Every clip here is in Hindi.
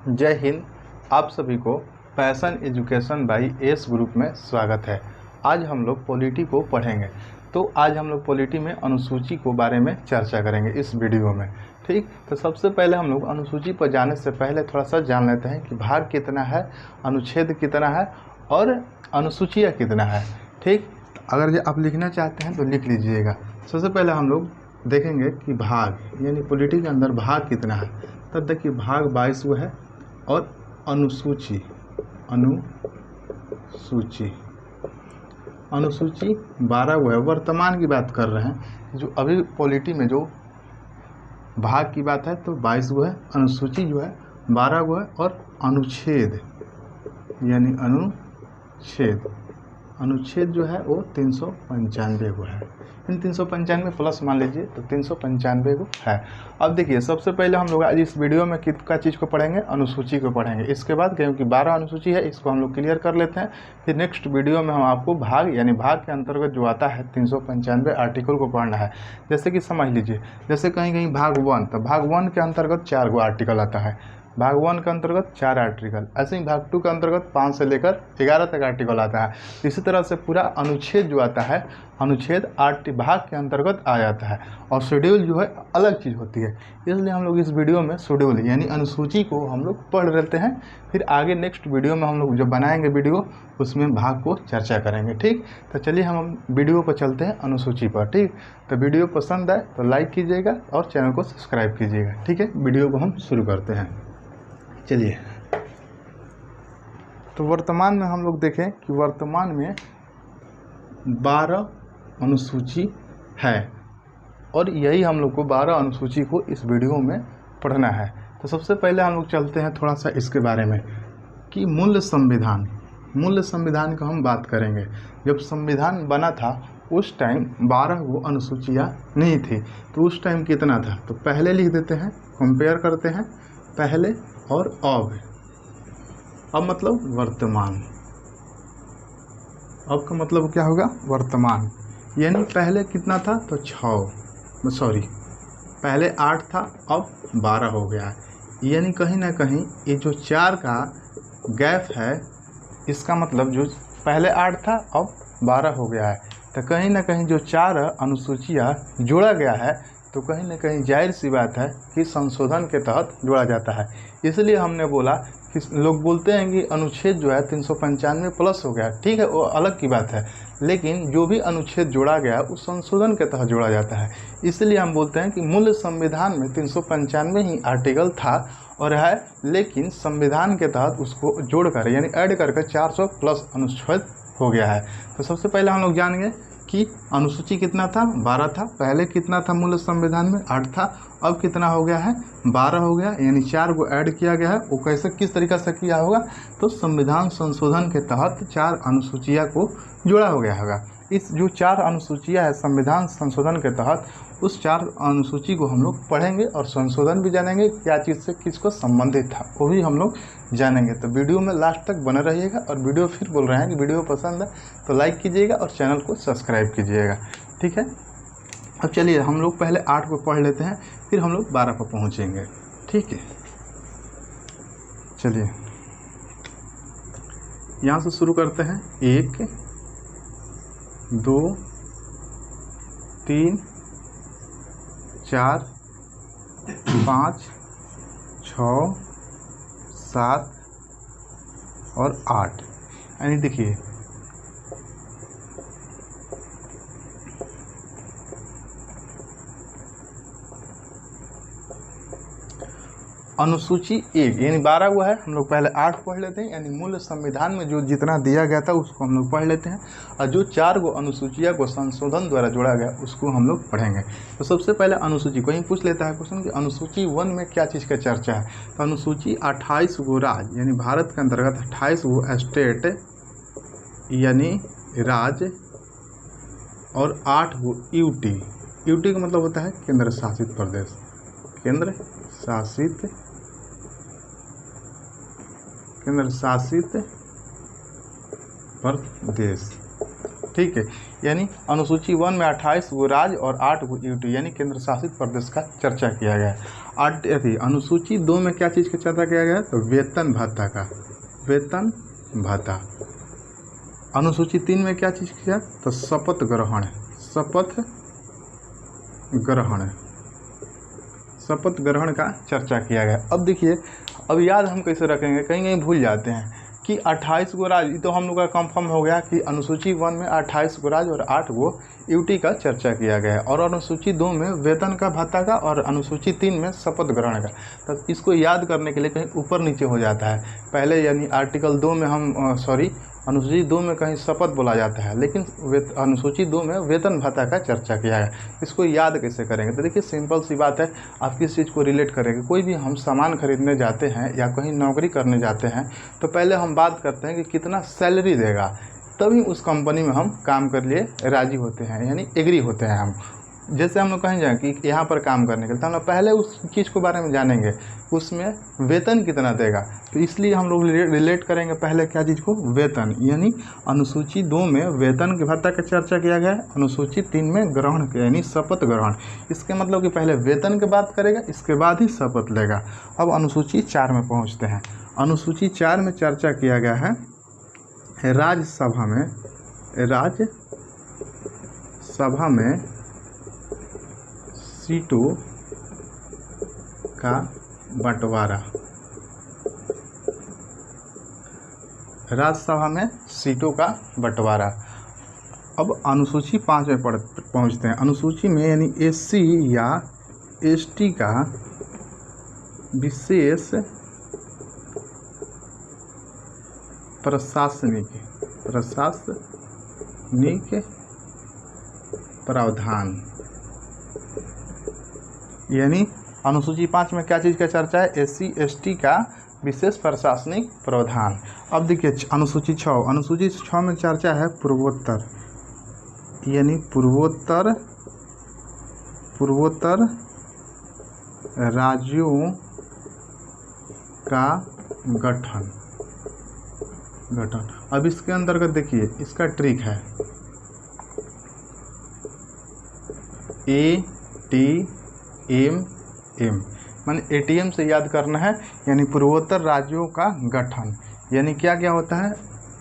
जय हिंद। आप सभी को passion education by S group में स्वागत है। आज हम लोग पॉलिटी को पढ़ेंगे। तो आज हम लोग पॉलिटी में अनुसूची को बारे में चर्चा करेंगे इस वीडियो में। ठीक, तो सबसे पहले हम लोग अनुसूची पर जाने से पहले थोड़ा सा जान लेते हैं कि भाग कितना है, अनुच्छेद कितना है और अनुसूचियाँ कितना है। ठीक, अगर आप लिखना चाहते हैं तो लिख लीजिएगा। सबसे पहले हम लोग देखेंगे कि भाग यानी पॉलिटी के अंदर भाग कितना है। तब देखिए भाग 22 है और अनुसूची 12 है। वर्तमान की बात कर रहे हैं, जो अभी पॉलिटी में जो भाग की बात है तो 22 है, अनुसूची जो है 12 है और अनुच्छेद यानी अनुच्छेद जो है वो 395 है। इन 395 प्लस मान लीजिए तो 395 है। अब देखिए सबसे पहले हम लोग आज इस वीडियो में कितना चीज़ को पढ़ेंगे, अनुसूची को पढ़ेंगे। इसके बाद क्योंकि 12 अनुसूची है इसको हम लोग क्लियर कर लेते हैं। फिर नेक्स्ट वीडियो में हम आपको भाग यानी भाग के अंतर्गत जो आता है 395 आर्टिकल को पढ़ना है। जैसे कि समझ लीजिए, जैसे कहीं कहीं भाग 1, तो भाग 1 के अंतर्गत 4 गो आर्टिकल आता है। भाग 1 के अंतर्गत 4 आर्टिकल, ऐसे ही भाग 2 के अंतर्गत 5 से लेकर 11 तक आर्टिकल आता है। इसी तरह से पूरा अनुच्छेद जो आता है, अनुच्छेद 8 भाग के अंतर्गत आ जाता है। और शेड्यूल जो है अलग चीज़ होती है, इसलिए हम लोग इस वीडियो में शेड्यूल यानी अनुसूची को हम लोग पढ़ लेते हैं। फिर आगे नेक्स्ट वीडियो में हम लोग जो बनाएंगे वीडियो, उसमें भाग को चर्चा करेंगे। ठीक, तो चलिए हम वीडियो पर चलते हैं, अनुसूची पर। ठीक, तो वीडियो पसंद आए तो लाइक कीजिएगा और चैनल को सब्सक्राइब कीजिएगा। ठीक है, वीडियो को हम शुरू करते हैं। चलिए, तो वर्तमान में हम लोग देखें कि वर्तमान में 12 अनुसूची है और यही हम लोग को 12 अनुसूची को इस वीडियो में पढ़ना है। तो सबसे पहले हम लोग चलते हैं थोड़ा सा इसके बारे में कि मूल संविधान का हम बात करेंगे। जब संविधान बना था उस टाइम 12 वो अनुसूचियाँ नहीं थी। तो उस टाइम कितना था, तो पहले लिख देते हैं, कंपेयर करते हैं पहले और अब मतलब वर्तमान। अब का मतलब क्या होगा, वर्तमान। यानी पहले कितना था तो पहले 8 था, अब 12 हो गया है। यानी कहीं ना कहीं ये जो 4 का गैप है, इसका मतलब जो पहले 8 था अब 12 हो गया है। तो कहीं ना कहीं जो 4 अनुसूचियाँ जोड़ा गया है, तो कहीं ना कहीं जाहिर सी बात है कि संशोधन के तहत जोड़ा जाता है। इसलिए हमने बोला कि लोग बोलते हैं कि अनुच्छेद जो है 395 प्लस हो गया। ठीक है, वो अलग की बात है, लेकिन जो भी अनुच्छेद जोड़ा गया उस संशोधन के तहत जोड़ा जाता है। इसलिए हम बोलते हैं कि मूल संविधान में 395 ही आर्टिकल था और है, लेकिन संविधान के तहत उसको जोड़कर यानी ऐड करके 400 प्लस अनुच्छेद हो गया है। तो सबसे पहले हम लोग जानेंगे कि अनुसूची कितना था, 12 था। पहले कितना था मूल संविधान में, 8 था। अब कितना हो गया है, 12 हो गया। यानी 4 को ऐड किया गया है। वो कैसे, किस तरीक़े से किया होगा, तो संविधान संशोधन के तहत 4 अनुसूचियाँ को जोड़ा हो गया होगा। इस जो 4 अनुसूचियाँ है संविधान संशोधन के तहत, उस 4 अनुसूची को हम लोग पढ़ेंगे और संशोधन भी जानेंगे, क्या चीज़ से किसको संबंधित था वो भी हम लोग जानेंगे। तो वीडियो में लास्ट तक बने रहिएगा। और वीडियो फिर बोल रहे हैं कि वीडियो पसंद है तो लाइक कीजिएगा और चैनल को सब्सक्राइब कीजिएगा। ठीक है, अब चलिए हम लोग पहले 8 को पढ़ लेते हैं, फिर हम लोग 12 पर पहुँचेंगे। ठीक है, चलिए यहाँ से शुरू करते हैं। 1 2 3 4 5 6 7 और 8। यानी देखिए अनुसूची 1 यानी 12 हुआ है। हम लोग पहले 8 पढ़ लेते हैं, यानी मूल संविधान में जो जितना दिया गया था उसको हम लोग पढ़ लेते हैं। और जो 4 गो अनुसूचियाँ को संशोधन द्वारा जोड़ा गया उसको हम लोग पढ़ेंगे। तो सबसे पहले अनुसूची को ही पूछ लेता है क्वेश्चन कि अनुसूची 1 में क्या चीज़ का चर्चा है। तो अनुसूची 28 गो राज्य यानी भारत के अंतर्गत 28 गो स्टेट यानी राज्य और 8 गो यूटी। यूटी का मतलब होता है केंद्र शासित प्रदेश, केंद्र शासित प्रदेश। ठीक है, यानी अनुसूची 1 में 28 गो राज्य और 8 गो यूटी यानी केंद्र शासित प्रदेश का चर्चा किया गया है। अनुसूची 2 में क्या चीज़ का चर्चा किया गया है? तो वेतन भत्ता का, वेतन भत्ता। अनुसूची 3 में क्या चीज़ किया? तो शपथ ग्रहण, शपथ ग्रहण, शपथ ग्रहण का चर्चा किया गया। अब देखिए, अब याद हम कैसे रखेंगे, कहीं कहीं भूल जाते हैं कि 28 गो राज्य, तो हम लोग का कंफर्म हो गया कि अनुसूची 1 में 28 गो राज्य और 8 गो यूटी का चर्चा किया गया है, और अनुसूची 2 में वेतन का भत्ता का, और अनुसूची 3 में शपथ ग्रहण का। तो इसको याद करने के लिए कहीं ऊपर नीचे हो जाता है, पहले यानी आर्टिकल 2 में हम अनुसूची 2 में कहीं शपथ बोला जाता है, लेकिन अनुसूची 2 में वेतन भत्ता का चर्चा किया है। इसको याद कैसे करेंगे? तो देखिए सिंपल सी बात है, आप किस चीज़ को रिलेट करेंगे। कोई भी हम सामान खरीदने जाते हैं या कहीं नौकरी करने जाते हैं, तो पहले हम बात करते हैं कि कितना सैलरी देगा, तभी उस कंपनी में हम काम कर लिए राजी होते हैं, यानी एग्री होते हैं हम। जैसे हम लोग कहीं जाएँ कि यहाँ पर काम करने के लिए, तो हम लोग पहले उस चीज़ के बारे में जानेंगे, उसमें वेतन कितना देगा। तो इसलिए हम लोग रिलेट करेंगे पहले क्या चीज़ को? वेतन। यानी अनुसूची 2 में वेतन के भत्ता का चर्चा किया गया है, अनुसूची 3 में ग्रहण यानी शपथ ग्रहण। इसके मतलब कि पहले वेतन की बात करेगा, इसके बाद ही शपथ लेगा। अब अनुसूची 4 में पहुँचते हैं। अनुसूची 4 में चर्चा किया गया है राज्यसभा में, राज्यसभा में सीटों का बंटवारा, राज्यसभा में सीटों का बंटवारा। अब अनुसूची 5 में पहुंचते हैं। अनुसूची में यानी एससी या एसटी का विशेष प्रशासनिक प्रावधान, यानी अनुसूची 5 में क्या चीज़ का चर्चा है? एससी एसटी का विशेष प्रशासनिक प्रावधान। अब देखिए अनुसूची 6 में चर्चा है पूर्वोत्तर, यानी पूर्वोत्तर राज्यों का गठन। अब इसके अंतर्गत देखिए इसका ट्रिक है ATM, माने ATM से याद करना है, यानी पूर्वोत्तर राज्यों का गठन। यानी क्या क्या होता है?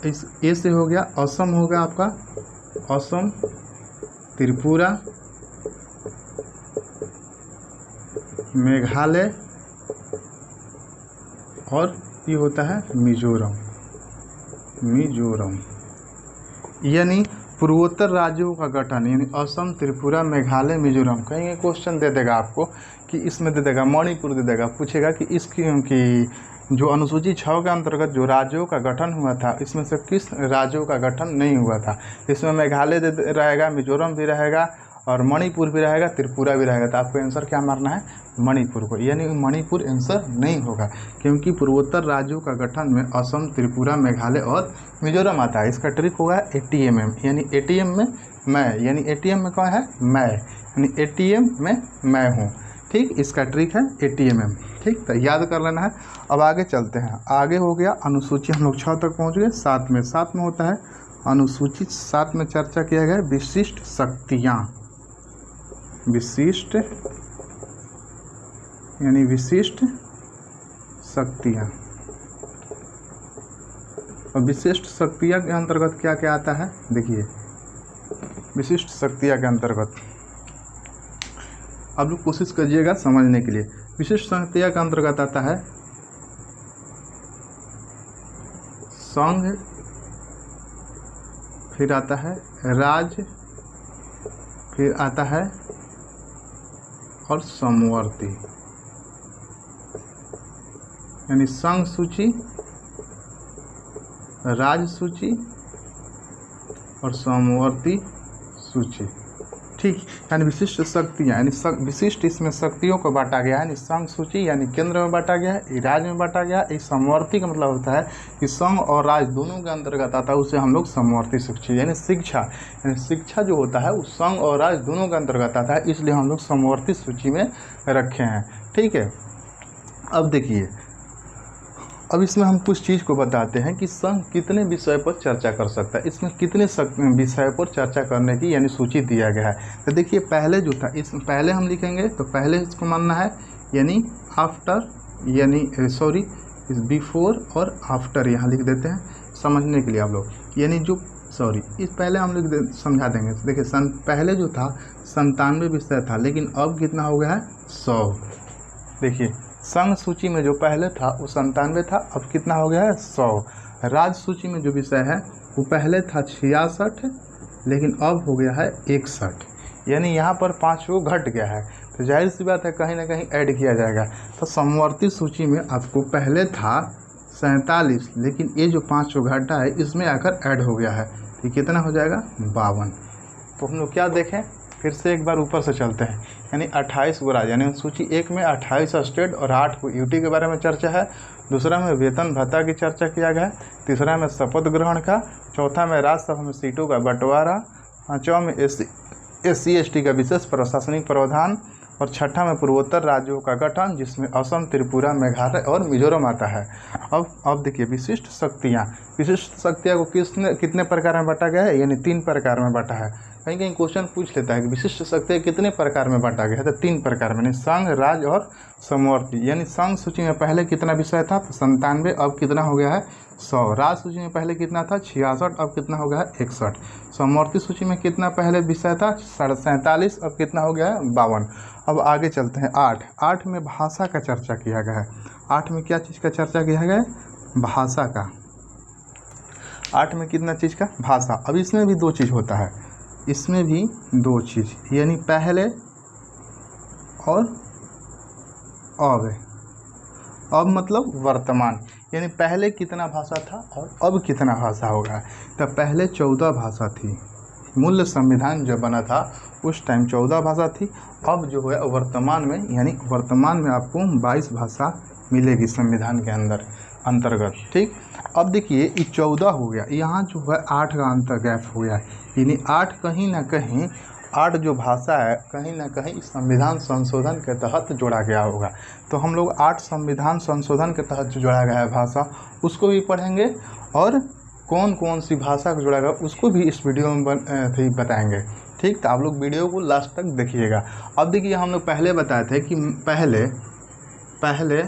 इस ए से हो गया असम, हो गया आपका असम, त्रिपुरा, मेघालय, और ये होता है मिजोरम। यानी पूर्वोत्तर राज्यों का गठन, यानी असम, त्रिपुरा, मेघालय, मिजोरम। कहीं क्वेश्चन दे देगा आपको कि इसमें दे देगा मणिपुर, दे देगा, पूछेगा कि इसकी जो अनुसूची 6 के अंतर्गत जो राज्यों का गठन हुआ था, इसमें से किस राज्यों का गठन नहीं हुआ था। इसमें मेघालय रहेगा, मिजोरम भी रहेगा, और मणिपुर भी रहेगा, त्रिपुरा भी रहेगा। तो आपको आंसर क्या मारना है? मणिपुर को। यानी मणिपुर आंसर नहीं होगा, क्योंकि पूर्वोत्तर राज्यों का गठन में असम, त्रिपुरा, मेघालय और मिजोरम आता है। इसका ट्रिक होगा ATMM, यानी ATM में मैं, यानी ATM में कौन है? मैं, यानी ATM में मैं हूँ। ठीक, इसका ट्रिक है ATMM। ठीक, तो याद कर लेना है। अब आगे चलते हैं। आगे हो गया अनुसूची, हम लोग 6 तक पहुँच गए। 7 में होता है अनुसूची 7 में चर्चा किया गया विशिष्ट शक्तियाँ, विशिष्ट यानी विशिष्ट शक्तियाँ। और विशिष्ट शक्तियाँ के अंतर्गत क्या क्या आता है? देखिए विशिष्ट शक्तियाँ के अंतर्गत आप लोग कोशिश करिएगा समझने के लिए। विशिष्ट शक्तियाँ के अंतर्गत आता है संघ, फिर आता है राज्य, फिर आता है और समवर्ती, यानी संघ सूची, राज्य सूची और समवर्ती सूची। ठीक, यानी विशिष्ट शक्तियाँ, यानी विशिष्ट इसमें शक्तियों को बांटा गया है। यानी संघ सूची यानी केंद्र में बांटा गया है, राज्य में बांटा गया है। समवर्ती का मतलब होता है कि संघ और राज्य दोनों के अंतर्गत आता है, उसे हम लोग समवर्ती सूची, यानी शिक्षा, यानी शिक्षा जो होता है वो संघ और राज्य दोनों के अंतर्गत आता है, इसलिए हम लोग समवर्ती सूची में रखे हैं। ठीक है, अब देखिए, अब इसमें हम कुछ चीज़ को बताते हैं कि संघ कितने विषय पर चर्चा कर सकता है, इसमें कितने विषय पर चर्चा करने की यानी सूची दिया गया है। तो देखिए पहले जो था, इस पहले हम लिखेंगे तो पहले इसको मानना है यानी आफ्टर, यानी सॉरी बिफोर और आफ्टर यहाँ लिख देते हैं समझने के लिए आप लोग। यानी जो सॉरी इस पहले हम लोग समझा देंगे। देखिए पहले जो था 97 विषय था, लेकिन अब कितना हो गया है 100। देखिए संघ सूची में जो पहले था वो 97 था, अब कितना हो गया है 100। राज्य सूची में जो विषय है वो पहले था 66, लेकिन अब हो गया है 61। यानी यहाँ पर 5 को घट गया है, तो जाहिर सी बात है कहीं ना कहीं ऐड किया जाएगा। तो समवर्ती सूची में आपको पहले था 47, लेकिन ये जो 5 को घटा है इसमें आकर ऐड हो गया है, तो कितना हो जाएगा 52। तो हम लोग क्या देखें, फिर से एक बार ऊपर से चलते हैं। यानी 28 गो राज्य, यानी सूची 1 में 28 स्टेट और 8 को यूटी के बारे में चर्चा है। दूसरा में वेतन भत्ता की चर्चा किया गया है। तीसरा में शपथ ग्रहण का। चौथा में राज्यसभा में सीटों का बंटवारा। पाँचवा में SC ST का विशेष प्रशासनिक प्रावधान। और छठा में पूर्वोत्तर राज्यों का गठन, जिसमें असम, त्रिपुरा, मेघालय और मिजोरम आता है। अब देखिए विशिष्ट शक्तियाँ। विशिष्ट शक्तियाँ को कितने प्रकार में बांटा गया है, यानी 3 प्रकार में बांटा है। कहीं कहीं क्वेश्चन पूछ लेता है कि विशिष्ट शक्तियाँ कितने प्रकार में बांटा गया है, तो 3 प्रकार में, यानी संघ, राज्य और समवर्ती। यानी संघ सूची में पहले कितना विषय था, तो 97, अब कितना हो गया है 100। राज्य सूची में पहले कितना था 66, अब कितना हो गया है 61। समवर्ती सूची में कितना पहले विषय था 47, अब कितना हो गया है 52। अब आगे चलते हैं 8 में भाषा का चर्चा किया गया है। 8 में क्या चीज़ का चर्चा किया गया है, भाषा का। 8 में कितना चीज़ का, भाषा। अब इसमें भी 2 चीज़ होता है, इसमें भी 2 चीज़, यानी पहले और अब मतलब वर्तमान। यानी पहले कितना भाषा था और अब कितना भाषा होगा। तो पहले 14 भाषा थी, मूल संविधान जब बना था उस टाइम 14 भाषा थी। अब जो है वर्तमान में, यानी वर्तमान में आपको 22 भाषा मिलेगी संविधान के अंतर्गत। ठीक, अब देखिए ये 14 हो गया, यहाँ जो है 8 का अंतर गैप हो गया, यानी 8 कहीं ना कहीं 8 जो भाषा है कहीं ना कहीं संविधान संशोधन के तहत जोड़ा गया होगा। तो हम लोग 8 संविधान संशोधन के तहत जो जोड़ा गया है भाषा, उसको भी पढ़ेंगे, और कौन कौन सी भाषा को जोड़ा गया उसको भी इस वीडियो में बताएंगे। ठीक, तो आप लोग वीडियो को लास्ट तक देखिएगा। अब देखिए हम लोग पहले बताए थे कि पहले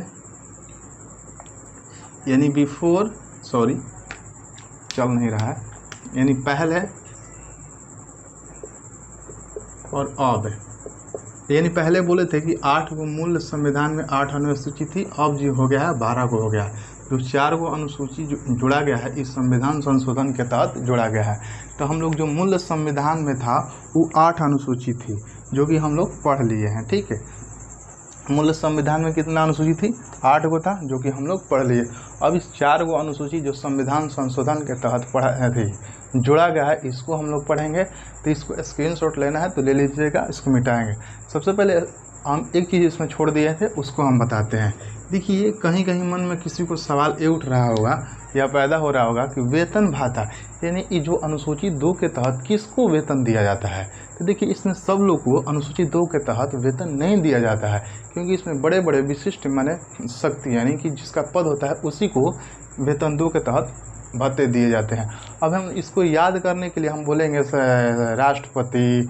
यानी बिफोर, सॉरी चल नहीं रहा है, यानी पहले और अब, यानी पहले बोले थे कि 8 को मूल संविधान में 8 अनुसूची थी, अब जो हो गया है 12 को हो गया है। जो 4 को अनुसूची जोड़ा गया है इस संविधान संशोधन के तहत जोड़ा गया है। तो हम लोग जो मूल संविधान में था वो 8 अनुसूची थी, जो कि हम लोग पढ़ लिए हैं। ठीक है, मूल संविधान में कितना अनुसूची थी, 8 को था, जो कि हम लोग पढ़ लिए। अब इस 4 को अनुसूची जो संविधान संशोधन के तहत पढ़ा थी जोड़ा गया है, इसको हम लोग पढ़ेंगे। तो इसको स्क्रीनशॉट लेना है तो ले लीजिएगा, इसको मिटाएंगे। सबसे पहले हम एक चीज़ इसमें छोड़ दिए थे, उसको हम बताते हैं। देखिए कहीं कहीं मन में किसी को सवाल ये उठ रहा होगा या पैदा हो रहा होगा कि वेतन भाता, यानी ये जो अनुसूची 2 के तहत किसको वेतन दिया जाता है। तो देखिए इसमें सब लोग को अनुसूची 2 के तहत वेतन नहीं दिया जाता है, क्योंकि इसमें बड़े बड़े विशिष्ट माने शक्ति, यानी कि जिसका पद होता है उसी को वेतन 2 के तहत भत्ते दिए जाते हैं। अब हम इसको याद करने के लिए हम बोलेंगे राष्ट्रपति,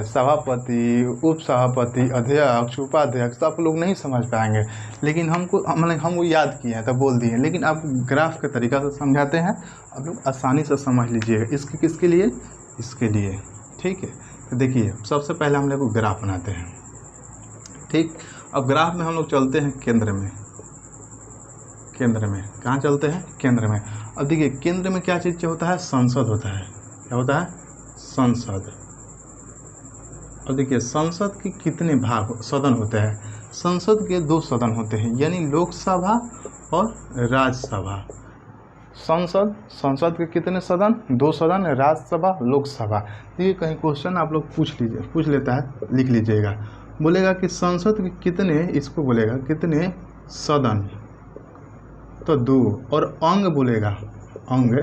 सभापति, उप सभापति, अध्यक्ष, उपाध्यक्ष, तो आप लोग नहीं समझ पाएंगे, लेकिन हम वो याद किए हैं तो बोल दिए। लेकिन आप ग्राफ के तरीका से समझाते हैं, आप लोग आसानी से समझ लीजिएगा। इसके किसके लिए, इसके लिए। ठीक है, तो देखिए सबसे पहले हम लोग ग्राफ बनाते हैं। ठीक, अब ग्राफ में हम लोग चलते हैं केंद्र में। कहाँ चलते हैं, केंद्र में। अब देखिए केंद्र में क्या चीज़ होता है, संसद होता है। क्या होता है, संसद। अब देखिए संसद के कितने भाग सदन होते हैं, संसद के 2 सदन होते हैं, यानी लोकसभा और राज्यसभा। संसद के कितने सदन, 2 सदन, राज्यसभा, लोकसभा। ये कहीं क्वेश्चन आप लोग पूछ लेता है, लिख लीजिएगा। बोलेगा कि संसद के कितने, इसको बोलेगा कितने सदन, तो 2, और अंग बोलेगा, अंग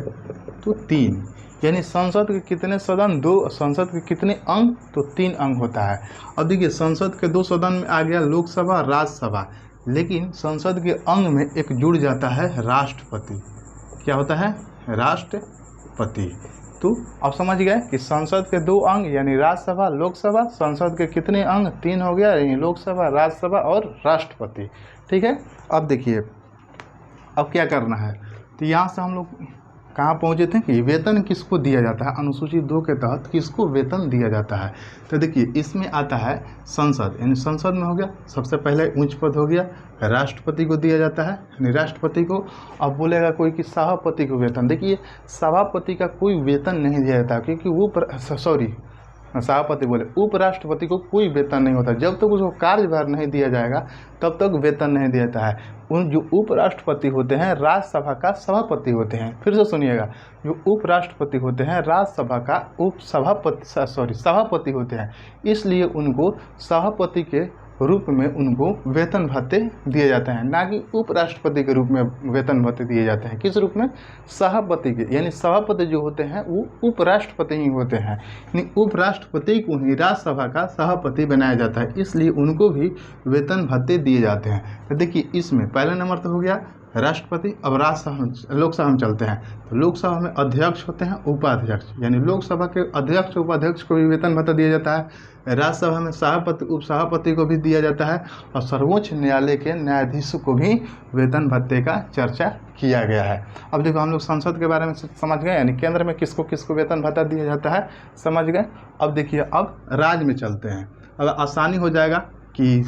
तो 3, यानी संसद के कितने सदन, 2, संसद के कितने अंग, तो 3 अंग होता है। अब देखिए संसद के 2 सदन में आ गया लोकसभा, राज्यसभा, लेकिन संसद के अंग में एक जुड़ जाता है राष्ट्रपति। क्या होता है, राष्ट्रपति। तो अब समझ गए कि संसद के 2 अंग यानी राज्यसभा लोकसभा। संसद के कितने अंग? 3 हो गया, यानी लोकसभा राज्यसभा और राष्ट्रपति। ठीक है, अब देखिए अब क्या करना है। तो यहाँ से हम लोग कहाँ पहुँचे थे कि वेतन किसको दिया जाता है, अनुसूची 2 के तहत किसको वेतन दिया जाता है। तो देखिए इसमें आता है संसद, यानी संसद में हो गया सबसे पहले उच्च पद हो गया, राष्ट्रपति को दिया जाता है यानी राष्ट्रपति को। अब बोलेगा कोई कि सभापति को वेतन, देखिए सभापति का कोई वेतन नहीं दिया जाता क्योंकि वो सभापति बोले उपराष्ट्रपति को कोई वेतन नहीं होता। जब तक उसको कार्यभार नहीं दिया जाएगा तब तक वेतन नहीं दिया जाता है। उन जो उपराष्ट्रपति होते हैं राज्यसभा का सभापति होते हैं। फिर से सुनिएगा, जो उपराष्ट्रपति होते हैं राज्यसभा का सभापति होते हैं, इसलिए उनको सभापति के रूप में उनको वेतन भत्ते दिए जाते हैं, ना कि उपराष्ट्रपति के रूप में वेतन भत्ते दिए जाते हैं। किस रूप में? सभापति के, यानी सभापति जो होते हैं वो उपराष्ट्रपति ही होते हैं, यानी उपराष्ट्रपति को ही राज्यसभा का सभापति बनाया जाता है, इसलिए उनको भी वेतन भत्ते दिए जाते हैं। तो देखिए इसमें पहला नंबर तो हो गया राष्ट्रपति। अब राज्यसभा लोकसभा में चलते हैं। तो लोकसभा में अध्यक्ष होते हैं, उपाध्यक्ष, यानी लोकसभा के अध्यक्ष उपाध्यक्ष को भी वेतन भत्ता दिया जाता है। राज्यसभा में सभापति उपसभापति को भी दिया जाता है, और सर्वोच्च न्यायालय के न्यायाधीश को भी वेतन भत्ते का चर्चा किया गया है। अब देखो हम लोग संसद के बारे में समझ गए, यानी केंद्र में किसको किसको वेतन भत्ता दिया जाता है समझ गए। अब देखिए अब राज्य में चलते हैं। अब आसानी हो जाएगा कि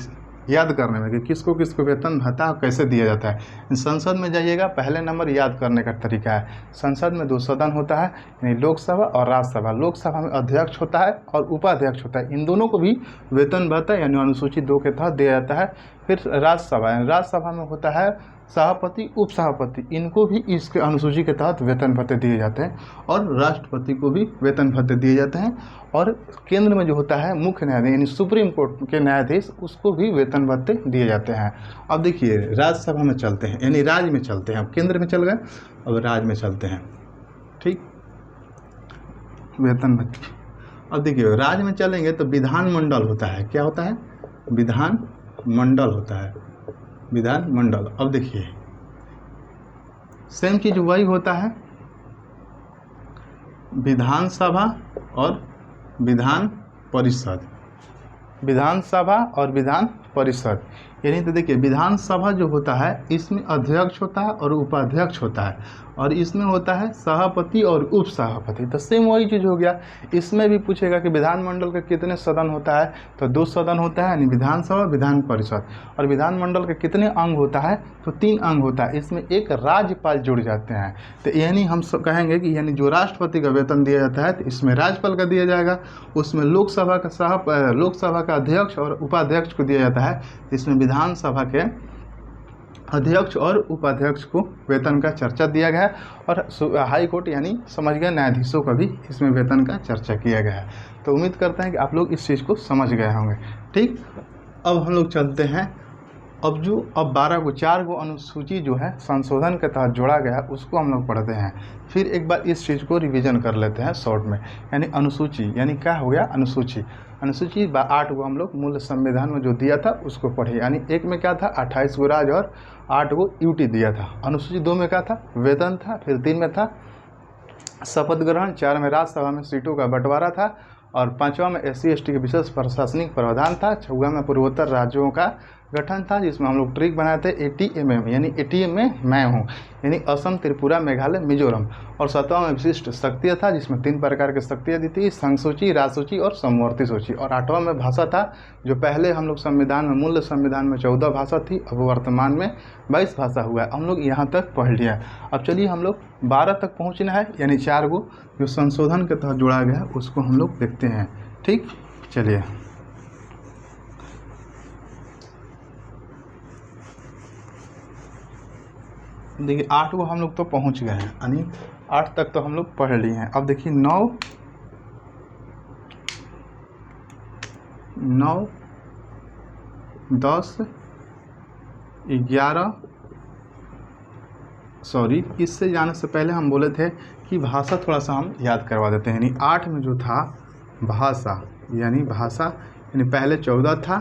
याद करने में कि किसको किसको वेतन भत्ता कैसे दिया जाता है। संसद में जाइएगा, पहले नंबर याद करने का तरीका है। संसद में 2 सदन होता है, यानी लोकसभा और राज्यसभा। लोकसभा में अध्यक्ष होता है और उपाध्यक्ष होता है, इन दोनों को भी वेतन भत्ता यानी अनुसूची 2 के तहत दिया जाता है। फिर राज्यसभा, यानी राज्यसभा में होता है सभापति उपसभापति, इनको भी इसके अनुसूची के तहत वेतन भत्ते दिए जाते हैं, और राष्ट्रपति को भी वेतन भत्ते दिए जाते हैं। और केंद्र में जो होता है मुख्य न्यायाधीश यानी सुप्रीम कोर्ट के न्यायाधीश, उसको भी वेतन भत्ते दिए जाते हैं। अब देखिए राज्यसभा में चलते हैं, यानी राज्य में चलते हैं। अब केंद्र में चल गए, अब राज्य में चलते हैं। ठीक, वेतन भत्ते। अब देखिए राज्य में चलेंगे तो विधानमंडल होता है। क्या होता है? विधानमंडल होता है, विधानमंडल। अब देखिए सेम चीज वही होता है विधानसभा और विधान परिषद, विधानसभा और विधान परिषद। यानी तो देखिए विधानसभा जो होता है इसमें अध्यक्ष होता है और उपाध्यक्ष होता है, और इसमें होता है सभापति और उपसभापति। तो सेम वही चीज़ हो गया। इसमें भी पूछेगा कि विधानमंडल के कितने सदन होता है, तो 2 सदन होता है, यानी विधानसभा विधान परिषद। और विधानमंडल के कितने अंग होता है, तो 3 अंग होता है। इसमें एक राज्यपाल जुड़ जाते हैं। तो यानी हम सब कहेंगे कि यानी जो राष्ट्रपति का वेतन दिया जाता है तो इसमें राज्यपाल का दिया जाएगा, उसमें लोकसभा का अध्यक्ष और उपाध्यक्ष को दिया जाता है, इसमें विधानसभा के अध्यक्ष और उपाध्यक्ष को वेतन का चर्चा दिया गया है, और हाई कोर्ट यानी समझ गए न्यायाधीशों का भी इसमें वेतन का चर्चा किया गया है। तो उम्मीद करते हैं कि आप लोग इस चीज़ को समझ गए होंगे। ठीक, अब हम लोग चलते हैं। अब 4 गो अनुसूची जो है संशोधन के तहत जोड़ा गया है उसको हम लोग पढ़ते हैं। फिर एक बार इस चीज़ को रिवीजन कर लेते हैं शॉर्ट में। यानी अनुसूची यानी क्या हो गया? अनुसूची 8 गो हम लोग मूल संविधान में जो दिया था उसको पढ़े। यानी एक में क्या था 28 गो राज्य और 8 गो यूटी दिया था। अनुसूची 2 में क्या था? वेतन था। फिर 3 में था शपथ ग्रहण। 4 में राज्यसभा में सीटों का बंटवारा था, और 5वां में SC ST के विशेष प्रशासनिक प्रावधान था। 6वां में पूर्वोत्तर राज्यों का गठन था, जिसमें हम लोग ट्रिक बनाए थे ATMM, यानी ATM में मैं हूँ, यानी असम त्रिपुरा मेघालय मिजोरम। और 7वां में विशिष्ट शक्तियाँ था, जिसमें 3 प्रकार की शक्तियाँ दी थी, संसूची, राजसूची और समवर्ती सूची। और 8वां में भाषा था, जो पहले हम लोग संविधान में मूल संविधान में 14 भाषा थी, अब वर्तमान में 22 भाषा हुआ है। हम लोग यहाँ तक पढ़ लिया है। अब चलिए हम लोग 12 तक पहुँचना है, यानी 4 गो जो संशोधन के तहत जोड़ा गया है उसको हम लोग देखते हैं। ठीक, चलिए देखिए 8 गो हम लोग तो पहुंच गए हैं, यानी 8 तक तो हम लोग पढ़ लिए हैं। अब देखिए 9, 10, 11 इससे जाने से पहले हम बोले थे कि भाषा थोड़ा सा हम याद करवा देते हैं। यानी 8 में जो था भाषा, यानी पहले 14 था,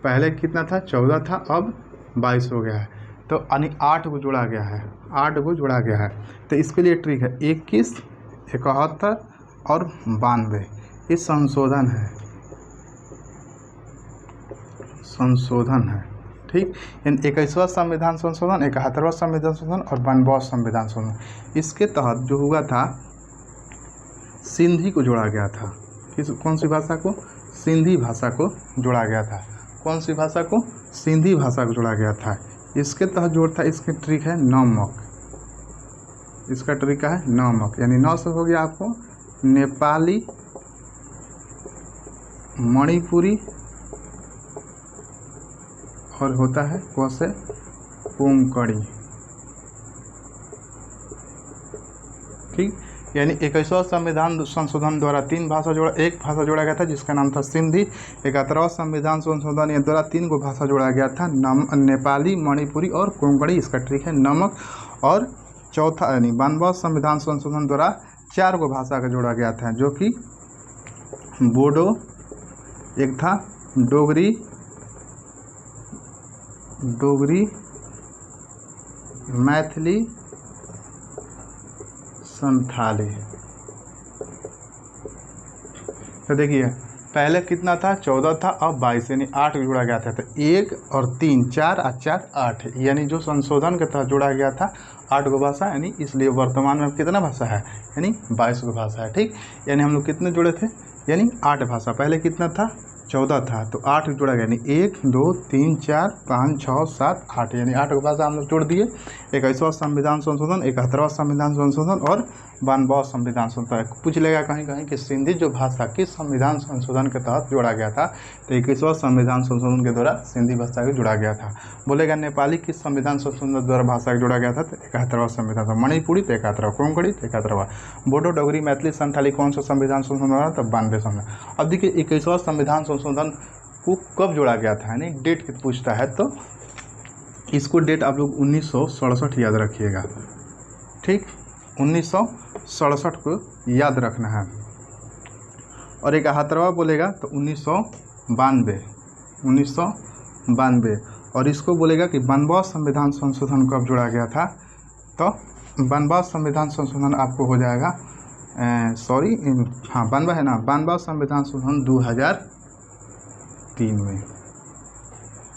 पहले कितना था? 14 था, अब 22 हो गया है। तो यानी 8 को जोड़ा गया है, 8 को जोड़ा गया है। तो इसके लिए ट्रिक है 21, 71 और 92। ये संशोधन है, संशोधन है, ठीक। यानी 21वां संविधान संशोधन, 71वां संविधान संशोधन और 92वां संविधान संशोधन। इसके तहत जो हुआ था, सिंधी को जोड़ा गया था। कौन सी भाषा को? सिंधी भाषा को जोड़ा गया था। कौन सी भाषा को? सिंधी भाषा को जोड़ा गया था। इसके तहत जो था, इसकी ट्रिक है नमक, इसका ट्रिक है नमक। यानी 9 से हो गया आपको नेपाली, मणिपुरी और होता है क से कोंकणी, ठीक। यानी 21वां संविधान संशोधन द्वारा 3 भाषा जोड़ा, 1 भाषा जोड़ा गया था जिसका नाम था सिंधी। 71वां संविधान संशोधन द्वारा 3 को भाषा जोड़ा गया था, नेपाली, मणिपुरी और कोंकणी। इसका ट्रिक है नमक। और चौथा यानी 92वां संविधान संशोधन द्वारा 4 को भाषा का जोड़ा गया था, जो कि बोडो, एक था डोगरी, मैथिली, संथाली। तो देखिए पहले कितना था? 14 था, अब 22 यानी 8 जोड़ा गया था। तो 1 और 3 4 और 4 8, यानी जो संशोधन के तहत जोड़ा गया था 8 गो भाषा, यानी इसलिए वर्तमान में कितना भाषा है? यानी 22 गो भाषा है, ठीक। यानी हम लोग कितने जुड़े थे? यानी 8 भाषा। पहले कितना था? 14 था, तो 8 जोड़ा गया, यानी 1 2 3 4 5 6 7 8, यानी 8 को भाषा हम लोग जोड़ दिए। 21वां संविधान संशोधन, 71वां संविधान संशोधन और 92वां संविधान संशोधन। पूछ लेगा कहीं कहीं कि सिंधी जो भाषा किस संविधान संशोधन के तहत जोड़ा गया था? तो 21वां संविधान संशोधन के द्वारा सिंधी भाषा को जोड़ा गया था। बोलेगा नेपाली किस संविधान संशोधन द्वारा भाषा को जोड़ा गया था? तो 71वां संविधान। मणिपुरी तो 71वां, कोंकणी तो 71वां, बोडो, डोगरी, मैथिली, संथाली कौन सा संविधान संशोधन हुआ? तो 92 संविधान। अब देखिए 21वां संविधान संशोधन को कब जोड़ा गया था, यानी डेट पूछता है, तो इसको डेट आप लोग 1967 याद रखिएगा, ठीक। 1967 को याद रखना है। और 71वां बोलेगा तो 1992। और इसको बोलेगा कि 92वां संविधान संशोधन कब जोड़ा गया था? तो 92वां संविधान संशोधन आपको हो जाएगा, सॉरी हाँ 92 है ना, 92वां संविधान संशोधन 2003 में,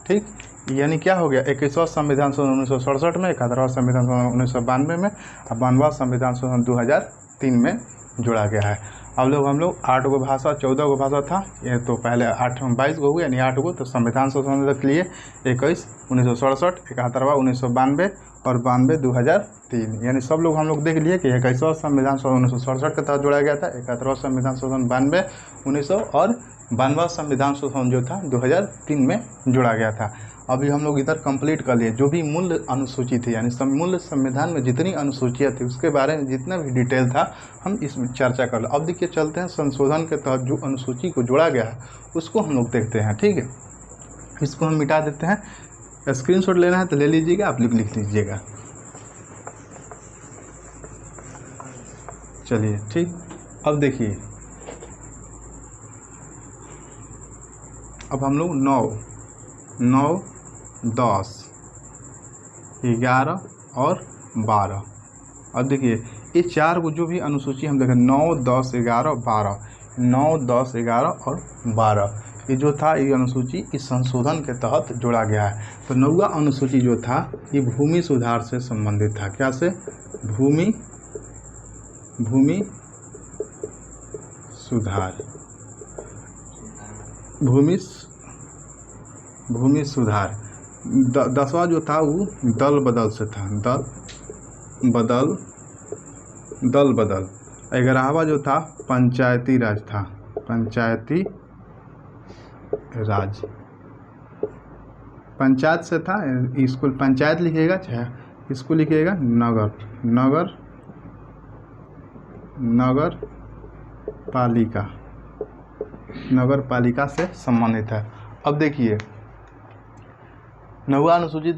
ठीक। यानी क्या हो गया? 21वां संविधान संशोधन 1967 में, 71वां संविधान संशोधन 1992 में, और 92वां संविधान संशोधन 2003 में जोड़ा गया है। अब हम लोग 8 गो भाषा, 14 गो भाषा था, ये तो पहले 22 गो हुए, यानी 8 गो। तो संविधान संशोधन के लिए 21 1967, 71वां 1992 और 92 2003, यानी सब लोग हम लोग देख लिए कि 21वां संविधान संशोधन 1967 के तहत जोड़ा गया था, 71वां संविधान संशोधन 92 1900 और 92वां संविधान संशोधन जो था 2003 में जोड़ा गया था। अभी हम लोग इधर कंप्लीट कर लिए जो भी मूल अनुसूची थी, यानी मूल संविधान में जितनी अनुसूचियाँ थी उसके बारे में जितना भी डिटेल था हम इसमें चर्चा कर लो। अब देखिए चलते हैं संशोधन के तहत जो अनुसूची को जोड़ा गया है उसको हम लोग देखते हैं, ठीक है। इसको हम मिटा देते हैं, स्क्रीनशॉट लेना है तो ले लीजिएगा, आप लिख लीजिएगा। चलिए ठीक, अब देखिए अब हम लोग 9, 10, 11 और 12। अब देखिए ये 4 को जो भी अनुसूची हम देखें 9, 10, 11, 12, 9, 10, 11 और 12, ये जो था ये अनुसूची इस संशोधन के तहत जोड़ा गया है। तो 9वां अनुसूची जो था ये भूमि सुधार से संबंधित था। क्या से? भूमि सुधार, भूमि सुधार। 10वां जो था वो दल बदल से था, दल बदल। 11वां जो था पंचायती राज था, पंचायती राज, पंचायत से था। स्कूल पंचायत लिखिएगा चाहे स्कूल लिखिएगा नगर पालिका से संबंधित है। अब देखिए 9वां अनुसूचित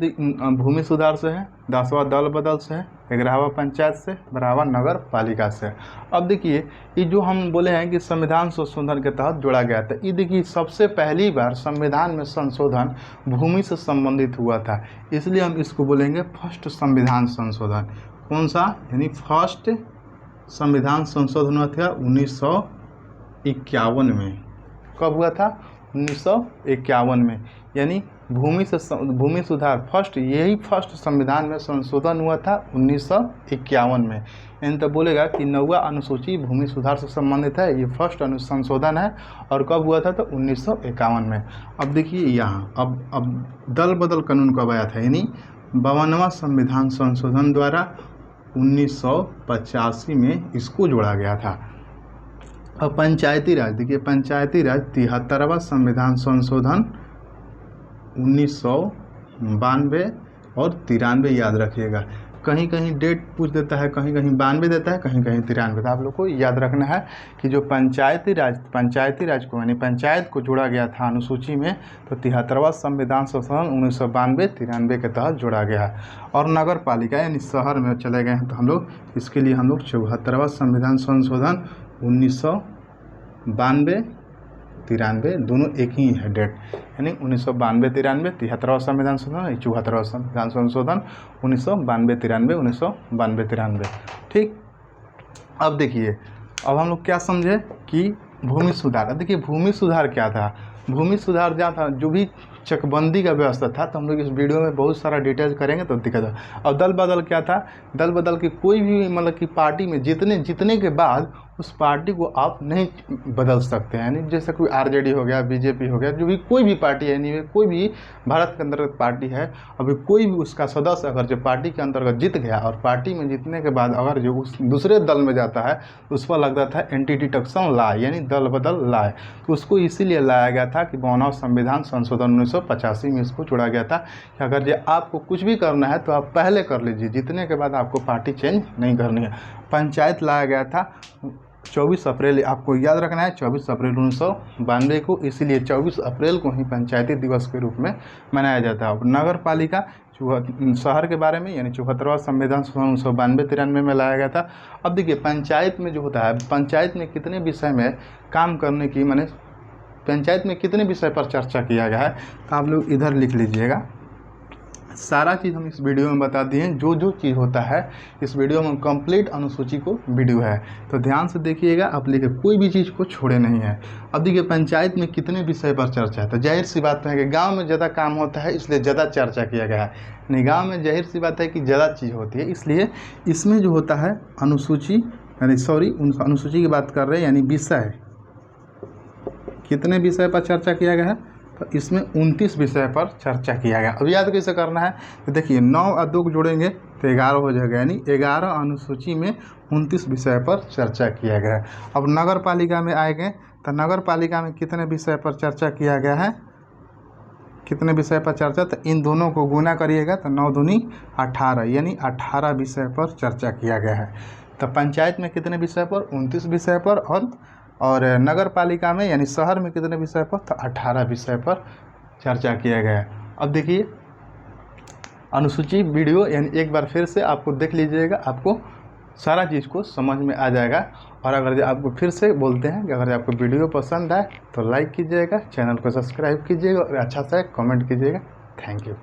भूमि सुधार से है, 10वां दल बदल से है, 11वां पंचायत से, 12वां नगर पालिका से। अब देखिए ये जो हम बोले हैं कि संविधान संशोधन के तहत जोड़ा गया था, ये देखिए सबसे पहली बार संविधान में संशोधन भूमि से संबंधित हुआ था, इसलिए हम इसको बोलेंगे फर्स्ट संविधान संशोधन। कौन सा? यानी फर्स्ट संविधान संशोधन हुआ था 1951 में। कब हुआ था? 1951 में। यानी भूमि सुधार फर्स्ट, यही फर्स्ट संविधान में संशोधन हुआ था 1951 में। यानी तो बोलेगा कि 9वां अनुसूची भूमि सुधार से संबंधित है, ये फर्स्ट संशोधन है। और कब हुआ था? तो 1951 में। अब देखिए यहाँ अब दल बदल कानून कब आया था? यानी 52वां संविधान संशोधन द्वारा 1985 में इसको जोड़ा गया था। अब पंचायती राज, देखिए पंचायती राज 73वां संविधान संशोधन 1992 और 93 याद रखिएगा। कहीं कहीं डेट पूछ देता है, कहीं कहीं 92 देता है, कहीं कहीं 93। तो आप लोग को याद रखना है कि जो पंचायती राज को यानी पंचायत को जोड़ा गया था अनुसूची में, तो 73वां संविधान संशोधन 1992-93 के तहत जोड़ा गया है। और नगर पालिका यानी शहर में चले गए हैं, तो हम लोग इसके लिए 74वां संविधान संशोधन 1992-93 दोनों एक ही है डेट, यानी 1992-93 73वां संविधान संशोधन, 74वां संविधान संशोधन 1992-93 ठीक। अब देखिए अब हम लोग क्या समझे कि भूमि सुधार। देखिए भूमि सुधार क्या था? भूमि सुधार क्या था? जो भी चकबंदी का व्यवस्था था, तो हम लोग इस वीडियो में बहुत सारा डिटेल्स करेंगे तो दिक्कत है। अब दल बदल क्या था? दल बदल की कोई भी मतलब कि पार्टी में जीतने के बाद उस पार्टी को आप नहीं बदल सकते हैं। यानी जैसे कोई आरजेडी हो गया, बीजेपी हो गया, जो भी कोई भी पार्टी है, यानी कोई भी भारत के अंतर्गत पार्टी है, अभी कोई भी उसका सदस्य अगर जो पार्टी के अंतर्गत जीत गया और पार्टी में जीतने के बाद अगर जो उस दूसरे दल में जाता है, तो उस पर लग जाता है एंटी डिटेक्शन लॉ, यानी दल बदल लॉ। तो उसको इसीलिए लाया गया था कि 52वां संविधान संशोधन 1985 में इसको जोड़ा गया था कि अगर जो आपको कुछ भी करना है तो आप पहले कर लीजिए, जीतने के बाद आपको पार्टी चेंज नहीं करनी है। पंचायत लाया गया था 24 अप्रैल, आपको याद रखना है 24 अप्रैल 1992 को, इसीलिए 24 अप्रैल को ही पंचायती दिवस के रूप में मनाया जाता है। अब नगर पालिका शहर के बारे में, यानी 74वां संविधान संशोधन 1992-93 में लाया गया था। अब देखिए पंचायत में जो होता है, पंचायत में कितने विषय में काम करने की, माने पंचायत में कितने विषय पर चर्चा किया गया है, तो आप लोग इधर लिख लीजिएगा। सारा चीज़ हम इस वीडियो में बता दिए हैं, जो जो चीज़ होता है इस वीडियो में कंप्लीट अनुसूची को वीडियो है, तो ध्यान से देखिएगा। आप लिखे कोई भी चीज़ को छोड़े नहीं है। अब देखिए पंचायत में कितने विषय पर चर्चा है, तो जाहिर सी बात है कि गांव में ज़्यादा काम होता है, इसलिए ज़्यादा चर्चा किया गया है। नहीं, गाँव में जाहिर सी बात है कि ज़्यादा चीज़ होती है, इसलिए इसमें जो होता है अनुसूची, यानी अनुसूची की बात कर रहे हैं, यानी विषय कितने विषय पर चर्चा किया गया है, तो इसमें 29 विषय पर चर्चा किया गया। अब याद कैसे करना है, तो देखिए 9 और 2 को जोड़ेंगे तो 11 हो जाएगा, यानी 11 अनुसूची में 29 विषय पर चर्चा किया गया है। अब नगर पालिका में आएंगे तो नगर पालिका में कितने विषय पर चर्चा किया गया है, कितने विषय पर चर्चा, तो इन दोनों को गुना करिएगा तो 9 दूनी 18, यानी 18 विषय पर चर्चा किया गया है। तो पंचायत में कितने विषय पर? 29 विषय पर, और नगर पालिका में यानी शहर में कितने विषय पर? तो 18 विषय पर चर्चा किया गया है। अब देखिए अनुसूची वीडियो यानी एक बार फिर से आपको देख लीजिएगा, आपको सारा चीज़ को समझ में आ जाएगा। और अगर आपको फिर से बोलते हैं कि अगर आपको वीडियो पसंद आए तो लाइक कीजिएगा, चैनल को सब्सक्राइब कीजिएगा और अच्छा सा कमेंट कीजिएगा। Thank you.